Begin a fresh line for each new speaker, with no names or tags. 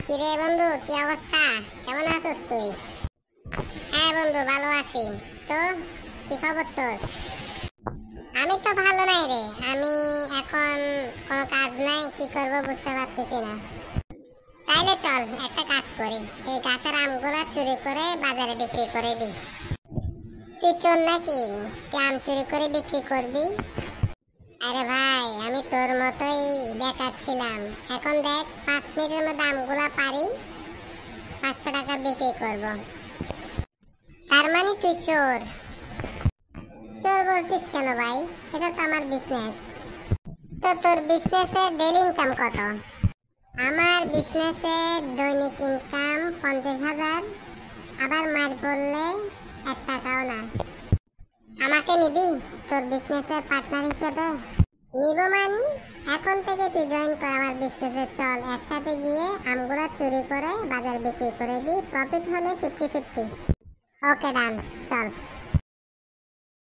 কিরে বন্ধু, কি অবস্থা? কেমন আছিস তুই? হ্যাঁ বন্ধু, ভালো আছি। তো কি খবর তোর? আমি তো ভালো নাই রে। আমি এখন কোনো কাজ নাই, কি করব বুঝতে পারতেছি না। তাইলে চল একটা কাজ করি, এই গাছের আমগুলা চুরি করে বাজারে বিক্রি করে দিই। তুই চল নাকি? তুই আম চুরি করে বিক্রি করবি? আরে ভাই, আমি তোর মতোই বেকার ছিলাম। এখন দেখ, 5 মিনিটের মধ্যে আমগুলা পারি 500 টাকা বিক্রি করব। তার মানে তুই চোর? চোর বলছিস কেন ভাই? এটা তো আমার বিজনেস। তো তোর বিজনেসে ডেইলি ইনকাম কত? আমার বিজনেসে দৈনিক ইনকাম 50,000। আবার মার পড়লে 1 টাকাও না। আমাকে নিবি তোর বিজনেসের পার্টনার হিসেবে? নিব মানে? এখন থেকে তুই জয়েন কর আমার বিজনেসে। চল একসাথে গিয়ে আমগুলো চুরি করে বাজার বিক্রি করে দিই, প্রফিট হলে 50-50। ওকে ডান, চল।